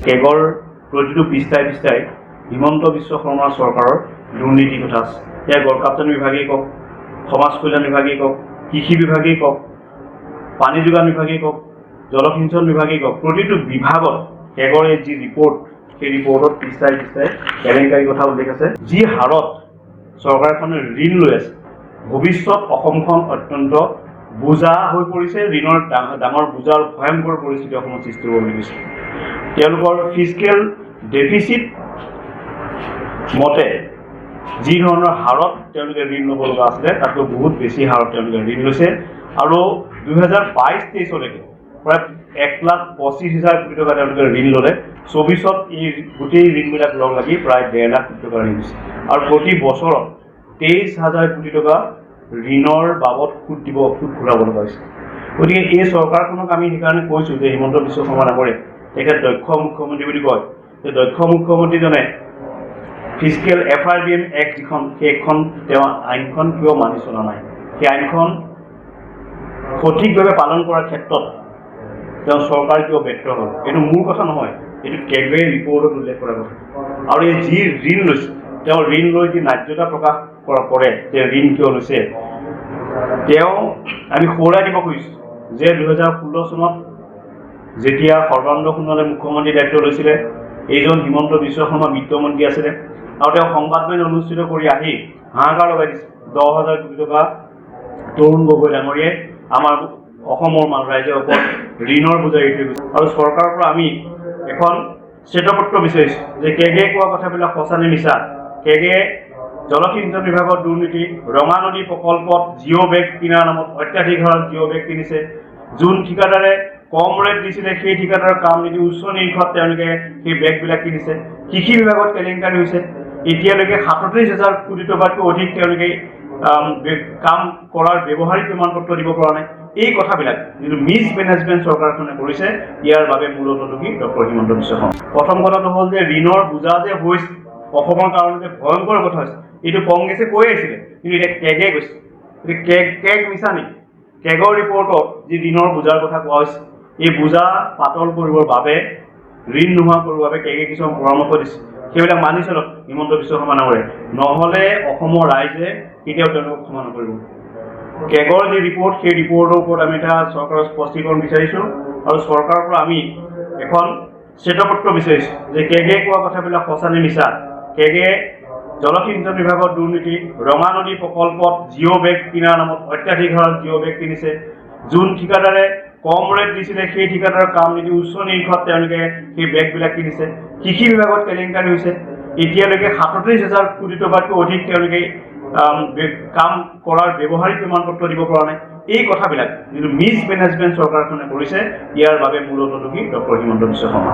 কেগৰ প্ৰতিটো পৃষ্ঠাই হিমন্ত বিশ্ব শৰ্মা চৰকাৰৰ দুৰ্নীতিৰ কথা আছে। ইয়াৰ গড়কাপ্তানি বিভাগেই কওক, সমাজ কল্যাণ বিভাগেই কওক, কৃষি বিভাগেই কওক, পানী যোগান বিভাগেই কওক, জলসিঞ্চন বিভাগেই কওক, প্ৰতিটো বিভাগত কেগৰ এই যি ৰিপৰ্ট, সেই ৰিপৰ্টত পৃষ্ঠাই কেলেংকাৰীৰ কথা উল্লেখ আছে। যি হাৰত চৰকাৰখনে ঋণ লৈ আছে, ভৱিষ্যত অসমখন অত্যন্ত বোজা হৈ পৰিছে, ঋণৰ ডাঙৰ বোজা আৰু ভয়ংকৰ পৰিস্থিতি অসমত সৃষ্টি হ'বলৈ গৈছে। তেওঁলোকৰ ফিস্কেল ডেফিচিট মতে যি ধৰণৰ হাৰত তেওঁলোকে ঋণ ল'ব লগা আছিলে তাতকৈ বহুত বেছি হাৰত তেওঁলোকে ঋণ লৈছে আৰু 2022-23লৈকে প্ৰায় 1,25,000 কোটি টকা তেওঁলোকে ঋণ ল'লে। 24ত এই গোটেই ঋণবিলাক লগ লাগি প্ৰায় 1.5 লাখ কোটি টকা ঋণ হৈছে আৰু প্ৰতি বছৰত 23,000 কোটি টকা ঋণৰ বাবদ সুদ ঘূৰাব লগা হৈছে। গতিকে এই চৰকাৰখনক আমি সেইকাৰণে কৈছোঁ যে হিমন্ত বিশ্ব শৰ্মা ডাঙৰে তেখেত দক্ষ মুখ্যমন্ত্ৰী বুলি কয়, যে দক্ষ মুখ্যমন্ত্ৰীজনে ফিস্কেল FRBM এক্ট যিখন, সেইখন তেওঁ আইনখন কিয় মানি চলা নাই, সেই আইনখন সঠিকভাৱে পালন কৰাৰ ক্ষেত্ৰত তেওঁ চৰকাৰ কিয় ব্যৰ্থ হ'ল, এইটো মোৰ কথা নহয়, এইটো কেগৰে ৰিপৰ্টত উল্লেখ কৰা কথা। আৰু এই যি ঋণ লৈছে, তেওঁ ঋণ লৈ যি ন্যায্যতা প্ৰকাশ কৰে যে ঋণ কিয় লৈছে, তেওঁ আমি সোঁৱৰাই দিব খুজিছোঁ যে 2016 চনত যেতিয়া সৰ্বানন্দ সোণোৱালে মুখ্যমন্ত্ৰী দায়িত্ব লৈছিলে, এইজন হিমন্ত বিশ্ব শৰ্মা বিত্তমন্ত্ৰী আছিলে আৰু তেওঁ সংবাদমেল অনুষ্ঠিত কৰি আহি হাহাকাৰ লগাই দিছে 10,000 কোটি টকা তৰুণ গগৈ ডাঙৰীয়াই আমাৰ অসমৰ ৰাইজৰ ওপৰত ঋণৰ বোজা এৰি থৈ গৈছে। আৰু চৰকাৰৰ পৰা আমি এখন শ্বেতপত্ৰ বিচাৰিছোঁ যে কেগে কোৱা কথাবিলাক সঁচা নে মিছা। কেগে জলসিঞ্চন বিভাগত দুৰ্নীতি, ৰঙা নদী প্ৰকল্পত জিঅ' বেগ কিনাৰ নামত অত্যাধিক হাৰত জিঅ' বেগ কিনিছে, যোন ঠিকাদাৰে কম ৰেট দিছিলে সেই ঠিকাদাৰৰ কাম নিদি উচ্চ নিৰীক্ষত তেওঁলোকে সেই বেগবিলাক কিনিছে। কৃষি বিভাগত কেলেংকাৰী হৈছে, এতিয়ালৈকে 37,000 কোটি টকাতকৈ অধিক তেওঁলোকে কাম কৰাৰ ব্যৱহাৰিক প্ৰমাণ পত্ৰ দিব পৰা নাই। এই কথাবিলাক যিটো মিছমেনেজমেণ্ট চৰকাৰখনে কৰিছে, ইয়াৰ বাবে মূলত দোষী ডক্টৰ হিমন্ত বিশ্ব শৰ্মা। প্ৰথম কথাটো হ'ল যে ঋণৰ বোজা যে হৈছে অসমৰ কাৰণে যে ভয়ংকৰ কথা হৈছে, এইটো কংগ্ৰেছে কৈ আহিছিলে, কিন্তু এতিয়া কেগে কৈছে। কেগ মিছা নেকি? কেগৰ ৰিপৰ্টত যি ঋণৰ বোজাৰ কথা কোৱা হৈছে, এই বোজা পাতল কৰিবৰ বাবে, ঋণ নোহোৱা কৰিবৰ বাবে কেগে কিছুমান পৰামৰ্শ দিছে, সেইবিলাক মানি চলক হিমন্ত বিশ্ব শৰ্মা ডাঙৰে, নহ'লে অসমৰ ৰাইজে কেতিয়াও তেওঁলোকক ক্ষমা নকৰিব। কেগৰ যি ৰিপৰ্ট, সেই ৰিপৰ্টৰ ওপৰত আমি এটা চৰকাৰৰ স্পষ্টীকৰণ বিচাৰিছোঁ আৰু চৰকাৰৰ পৰা আমি এখন শ্বেতপত্ৰ বিচাৰিছোঁ যে কেগে কোৱা কথাবিলাক সঁচা নে মিছা। কেগে জলসিঞ্চন বিভাগত দুৰ্নীতি, ৰঙা নদী প্ৰকল্পত জিঅ' বেগ কিনাৰ নামত অত্যাধিক হাৰত জিঅ' বেগ কিনিছে, যোন ঠিকাদাৰে কম ৰেট দিছিলে সেই ঠিকাদাৰৰ কাম নিদি উচ্চ নিৰীক্ষত তেওঁলোকে সেই বেগবিলাক কিনিছে। কৃষি বিভাগত কেলেংকাৰী হৈছে, এতিয়ালৈকে 37,000 কোটি টকাতকৈ অধিক তেওঁলোকে কাম কৰাৰ ব্যৱহাৰিক প্ৰমাণ পত্ৰ দিব পৰা নাই। এই কথাবিলাক যিটো মিছমেনেজমেণ্ট চৰকাৰখনে কৰিছে, ইয়াৰ বাবে মূলত দোষী ডক্টৰ হিমন্ত বিশ্ব শৰ্মা।